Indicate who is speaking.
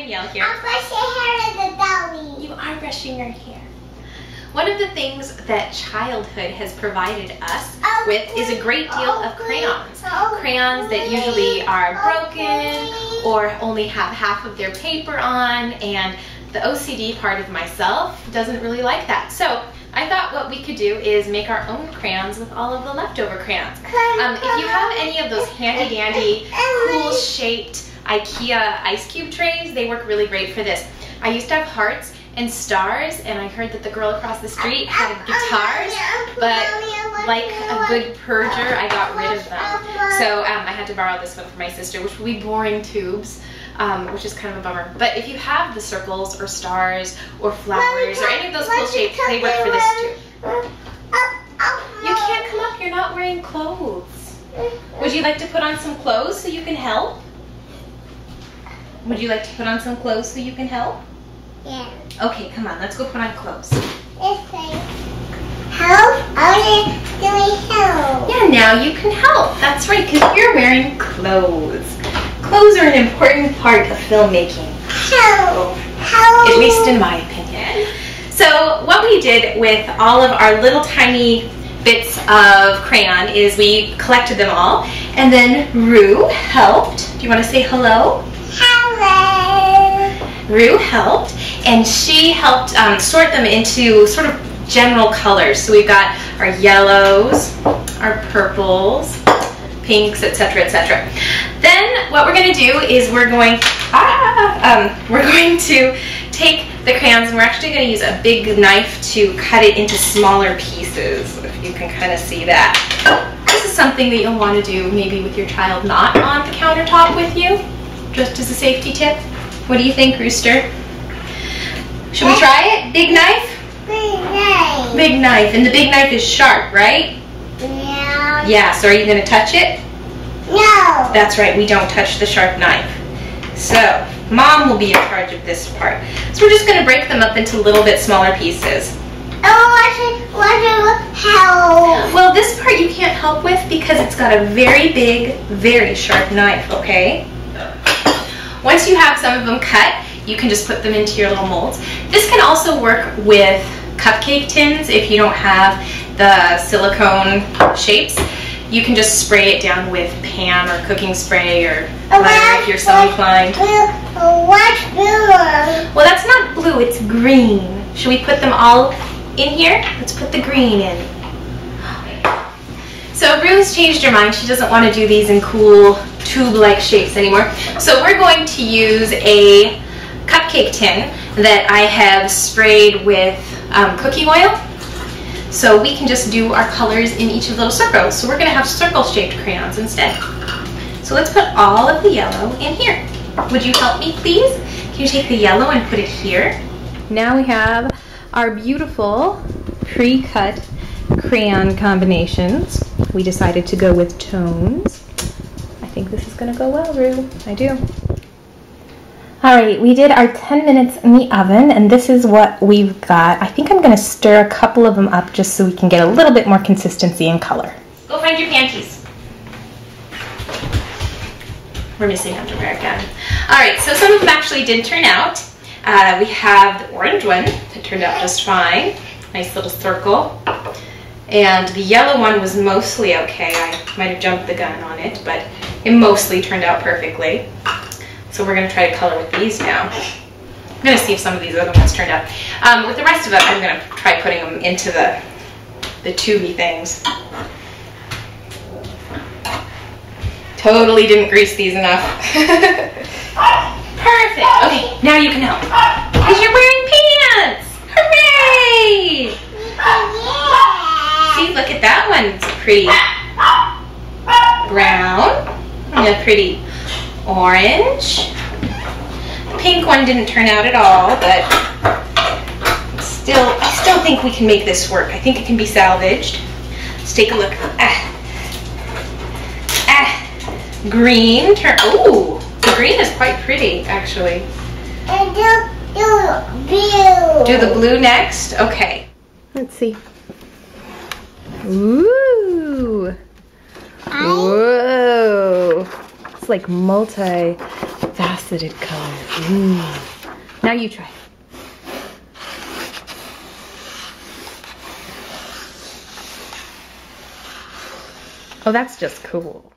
Speaker 1: Danielle here.
Speaker 2: I'm brushing hair in the belly.
Speaker 1: You are brushing your hair. One of the things that childhood has provided us with is a great deal of crayons. Crayons that usually are broken or only have half of their paper on, and the OCD part of myself doesn't really like that. So I thought what we could do is make our own crayons with all of the leftover crayons. If you have any of those handy dandy, cool shaped IKEA ice cube trays, they work really great for this. I used to have hearts and stars, and I heard that the girl across the street had guitars, but like a good purger, I got rid of them. So I had to borrow this one from my sister, which will be boring tubes, which is kind of a bummer. But if you have the circles or stars or flowers or any of those cool shapes, they work for this too. You can't come up, you're not wearing clothes. Would you like to put on some clothes so you can help? Would you like to put on some clothes so you can help?
Speaker 2: Yeah.
Speaker 1: Okay, come on, let's go put on clothes.
Speaker 2: Help? Doing help.
Speaker 1: Yeah, now you can help. That's right, because you're wearing clothes. Clothes are an important part of filmmaking.
Speaker 2: Help. Help.
Speaker 1: At least in my opinion. So what we did with all of our little tiny bits of crayon is we collected them all, and then Rue helped. Do you want to say hello?
Speaker 2: Hello.
Speaker 1: Rue helped, and she helped sort them into sort of general colors. So we've got our yellows, our purples, pinks, etc., etc. Then what we're going to do is we're going to take the crayons, and we're actually going to use a big knife to cut it into smaller pieces, if you can kind of see that. This is something that you'll want to do maybe with your child not on the countertop with you, just as a safety tip. What do you think, Rooster? Should we try it? Big knife?
Speaker 2: Big knife.
Speaker 1: Big knife. And the big knife is sharp, right?
Speaker 2: Yeah.
Speaker 1: Yeah, so are you going to touch it?
Speaker 2: No.
Speaker 1: That's right, we don't touch the sharp knife. So, Mom will be in charge of this part. So we're just going to break them up into a little bit smaller pieces.
Speaker 2: Oh, help.
Speaker 1: Well, this part you can't help with because it's got a very big, very sharp knife, okay? Once you have some of them cut, you can just put them into your little molds. This can also work with cupcake tins if you don't have the silicone shapes. You can just spray it down with Pam or cooking spray or whatever if you're so inclined.
Speaker 2: What's blue?
Speaker 1: Well, that's not blue, it's green. Should we put them all in here? Let's put the green in. So Rue's changed her mind. She doesn't want to do these in cool tube-like shapes anymore. So we're going to use a cupcake tin that I have sprayed with cooking oil. So we can just do our colors in each of the little circles. So we're going to have circle-shaped crayons instead. So let's put all of the yellow in here. Would you help me, please? Can you take the yellow and put it here? Now we have our beautiful pre-cut crayon combinations. We decided to go with tones. I think this is going to go well, Rue. I do. Alright, we did our 10 minutes in the oven, and this is what we've got. I think I'm going to stir a couple of them up just so we can get a little bit more consistency and color. Go find your panties. We're missing underwear again. Alright, so some of them actually did turn out. We have the orange one that turned out just fine. Nice little circle. And the yellow one was mostly okay. I might have jumped the gun on it, but it mostly turned out perfectly. So we're going to try to color with these now. I'm going to see if some of these other ones turned out. With the rest of it, I'm going to try putting them into the tubey things. Totally didn't grease these enough. Perfect. Okay, now you can help. Because you're wearing pants. Hooray! See, look at that one. It's pretty brown and a pretty orange. The pink one didn't turn out at all, but I still think we can make this work. I think it can be salvaged. Let's take a look. Green. Ooh, the green is quite pretty, actually.
Speaker 2: And do blue.
Speaker 1: Do the blue next? Okay. Let's see. Ooh. Whoa. It's like multi-faceted. faceted color. Ooh. Now you try. Oh, that's just cool.